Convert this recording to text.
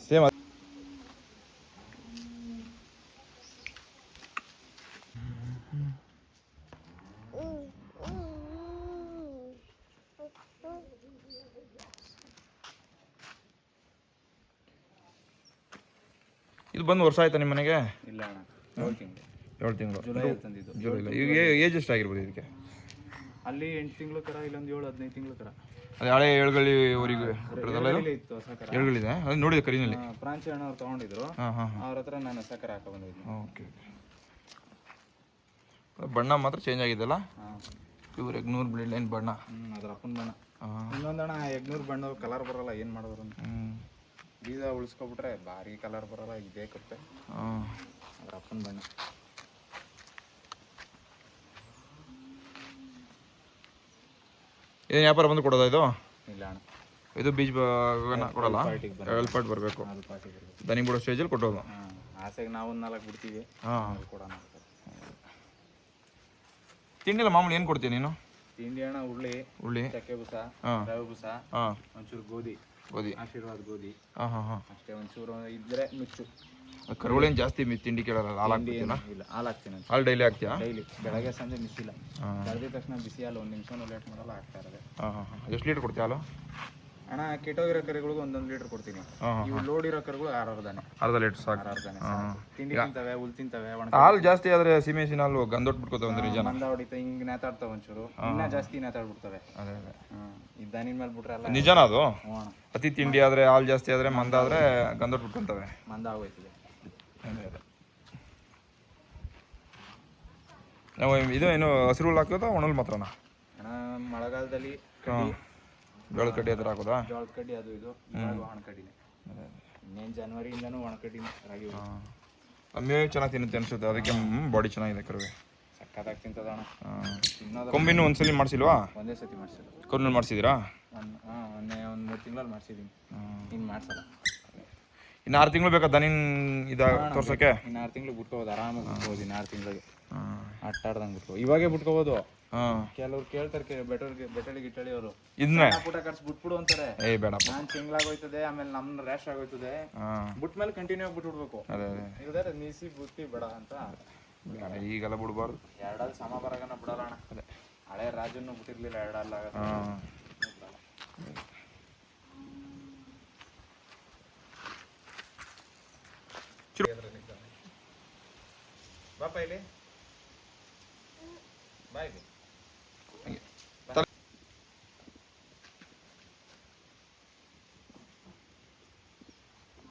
Same ಇದು ಬಂದು ವರ್ಷ ಆಯ್ತಾ ನಿಮ್ಮ ಮನೆಗೆ? ಇಲ್ಲ ಅಣ್ಣ, 7 ತಿಂಗಳು. 7 ತಿಂಗಳು ಜುಲೈ ತಂದಿದ್ದು. ಜುಲೈ. ಈಗ ಏಜ್ ಎಷ್ಟಾಗಿರ್ಬೋದು ಇದಕ್ಕೆ? ಅಲ್ಲಿ 8 ತಿಂಗಳು ಕರ, ಇಲ್ಲೊಂದು 7-15 ತಿಂಗಳು ಕರ. ಅದೇ ಹಳೆ ಏಳುಗಳಿ ಊರಿಗೆ ಇತ್ತು ಹೊಸ ಕರ. ಏಳುಗಳಿದೆ, ಅದು ನೋಡಿದೆ ಕರಿನಲ್ಲಿ. ಪ್ರಾಂಚಿ ಅಣ್ಣ ಅವ್ರು ತೊಗೊಂಡಿದ್ರು, ಅವ್ರ ಹತ್ರ ನಾನು ಹೊಸ ಕರ ಹಾಕೊ ಬಂದಿದ್ದೀನಿ. ಓಕೆ. ಬಣ್ಣ ಮಾತ್ರ ಚೇಂಜ್ ಆಗಿದೆಲ್ಲ. ಇವ್ರು ಎಗ್ನೂರು ಬ್ಲಡ್ ಲೈನ್ ಬಣ್ಣ. ಅದ್ರ ಅಪ್ಪನ ಬಣ್ಣ. ಇನ್ನೊಂದಣ್ಣ ಎಗ್ನೂರು ಬಣ್ಣ ಕಲರ್ ಬರಲ್ಲ, ಏನು ಮಾಡೋರು ಅಂತ. ಬೀಜ ಉಳಿಸ್ಕೊಬಿಟ್ರೆ ಭಾರಿ ಕಲರ್ ಬರಲ್ಲ, ಇದೇ ಕಪ್ಪೆ. ಅದ್ರ ಅಪ್ಪನ ಬಣ್ಣ. ಏನು ವ್ಯಾಪಾರ ಬಂದು ಕೊಡೋದಾ ಇದು? ಇಲ್ಲ ಅಣ್ಣ, ಇದು ಬೀಜ ಕೊಡಲ್ಲ, 12 ಪಾರ್ಟ್ ಬರಬೇಕು. ದನಿ ಬಿಡೋ ಸ್ಟೇಜಲ್ಲಿ ಕೊಟ್ಟೋದು. ಆಸೆಗೆ ನಾವು 4 ಬಿಡ್ತೀವಿ, ಕೊಡೋಣ. ತಿಂಡಿ ಎಲ್ಲ ಮಾಮೂಲಿ ಏನು ಕೊಡ್ತೀನಿ ನೀನು? ತಿಂಡಿ ಅಣ್ಣ, ಉಳ್ಳಿ, ಚಕ್ಕೆ ಬೂಸ, ರವೆ ಬೂಸ, ಒಂಚೂರು ಗೋಧಿ, ಆಶೀರ್ವಾದ ಗೋಧಿ, ಅಷ್ಟೇ. ಒಂಚೂರು ಇದ್ರೆ ಮಿಚ್ಚು. ಕರುಗಳೇನು ಜಾಸ್ತಿ ತಿಂಡಿ ಕೇಳಲ್ಲ, ಹಾಲು ಹಾಕ್ತೀನ? ಇಲ್ಲ, ಹಾಲು ಹಾಕ್ತೀನಿ. ಹಾಲು ಡೈಲಿ ಹಾಕ್ತೀಯಾ? ಡೈಲಿ, ಬೆಳಗ್ಗೆ ಸಂಜೆ ಮಿಸ್ ಇಲ್ಲ. ಕರೆದ ತಕ್ಷಣ ಬಿಸಿ ಹಾಲು 1 ನಿಮಿಷನೂ ಲೇಟ್ ಮಾಡಲ್ಲ, ಹಾಕ್ತಾ ಇರೋದೆ. ಎಷ್ಟು ಲೀಟ್ರ್ ಕೊಡ್ತೀಯ ಹಾಲು? ಅಣ್ಣ, ಕೆಟ್ಟೋಗಿರೋ ಕರುಗಳಿಗೆ 1 ಲೀಟ್ರ್ ಕೊಡ್ತೀನಿ. ಇವು ಲೋಡ್ ಇರೋ ಕರುಗಳು ಅರ್ಧ ಲೀಟ್ರ್ ಸಾಕು. ತಿಂಡಿ ತಿಂತವೆ, ಹುಲ್ ತಿಂತವೆ. ಹಾಲು ಜಾಸ್ತಿ ಆದ್ರೆ ಸೀಮೆಸಿನ ಹಾಲು ಗಂದೊಟ್ಟು ಬಿಟ್ಕೋತಾವೆ ಅಂದ್ರೆ ನಿಜ. ಮಂದ ಹೊಡಿತ ಹಿಂಗೆ ನೇತಾಡ್ತಾವೆ, ಒಂಚೂರು ಇನ್ನ ಜಾಸ್ತಿ ನೇತಾಡ್ಬಿಡ್ತವೆ. ಈ ದನಿನ ಮೇಲೆ ಬಿಟ್ರೆ ಎಲ್ಲ ನಿಜನ ಅದು. ಅತಿ ತಿಂಡಿ ಆದ್ರೆ ಹಾಲು ಜಾಸ್ತಿ ಆದ್ರೆ ಮಂದ ಆದ್ರೆ ಗಂದೊಟ್ಟು ಬಿಟ್ಕೊಂತವೆ, ಮಂದ ಆಗೋಯ್ತದೆ. ನಾವು ಇದು ಏನು ಹಸಿರು ಹುಲ್ಲು ಹಾಕೋದಾ ಒಣಲ್ ಮಾತ್ರನಾ? ಅಣ್ಣ, ಮಳೆಗಾಲದಲ್ಲಿ ಜೋಳದ ಕಡ್ಡಿ ಹತ್ರ ಹಾಕೋದಾ? ಜೋಳದ ಕಡ್ಡಿ ಅದು ಇದು ಒಣ ಕಡ್ಡಿನೇ. ಇನ್ನೇನು ಜನವರಿಯಿಂದನೂ ಒಣ ಕಡ್ಡಿನೇ ರಾಗಿ. ಮೇವು ಚೆನ್ನಾಗಿ ತಿನ್ನುತ್ತೆ ಅನ್ಸುತ್ತೆ, ಅದಕ್ಕೆ ಬಾಡಿ ಚೆನ್ನಾಗಿದೆ ಕರುವೆ. ಸಕ್ಕತ್ತಾಗಿ ತಿಂತದಣ್ಣ. ಕೊಂಬಿನ್ನು ಒಂದ್ಸಲಿ ಮಾಡಿಸಿಲ್ವಾ? ಒಂದೇ ಸತಿ ಮಾಡಿಸಿಲ್ಲ. ಕರುನಲ್ಲಿ ಮಾಡಿಸಿದ್ದೀರಾ? ಮೊನ್ನೆ ಒಂದು 3 ತಿಂಗಳಲ್ಲಿ ಮಾಡಿಸಿದ್ದೀನಿ. ಇನ್ನು ಮಾಡಿಸಲ್ಲ. ಇನ್ನು 6 ತಿಂಗಳು ಬೇಕಾ ದನಿನ್ ತೋರ್ಸೋಕ್ಕೆ? ಇನ್ನು 6 ತಿಂಗಳು ಬಿಟ್ಕೋಬೋದು, ಆರಾಮಾಗಿ ಬಿಟ್ಕೋಬೋದು. ಇನ್ನು 6 ತಿಂಗಳಿಗೆ ಆಟಾಡ್ದಂಗೆ ಬಿಟ್ಕೋ. ಇವಾಗೇ ಬಿಟ್ಕೋಬೋದು. ಕೆಲವ್ರು ಕೇಳ್ತಾರೆ, ಬೆಟಳಿ ಗಿಟ್ಟಳಿ ಅವರು ಇದನ್ನ ಪುಟ ಕರ್ಸಿ ಬಿಟ್ಬಿಡು ಅಂತಾರೆ. ಬೇಡಪ್ಪ, ನಾನು ತಿಂಗಳಾಗೋಯ್ತದೆ, ಆಮೇಲೆ ನಮ್ಮ ರ್ಯಾಶ್ ಆಗೋಯ್ತದೆ, ಬಿಟ್ಮೇಲೆ ಕಂಟಿನ್ಯೂ ಆಗಿ ಬಿಟ್ಬಿಡ್ಬೇಕು. ಇಲ್ದಾರೆ ನೀಸಿ ಬುತ್ತಿ ಬೇಡ ಅಂತ. ಈಗೆಲ್ಲ ಬಿಡ್ಬಾರ್ದು. 2 ಹಾಲು ಸಮ ಬರಗನ ಬಿಡಲ್ಲ ಅಣ್ಣ. ಹಳೆ ರಾಜನ್ನು ಬಿಟ್ಟಿರ್ಲಿಲ್ಲ 2 ಹಾಲು ಆಗ. ಬಾಪ ಇಲ್ಲಿ ಬಾಯ್.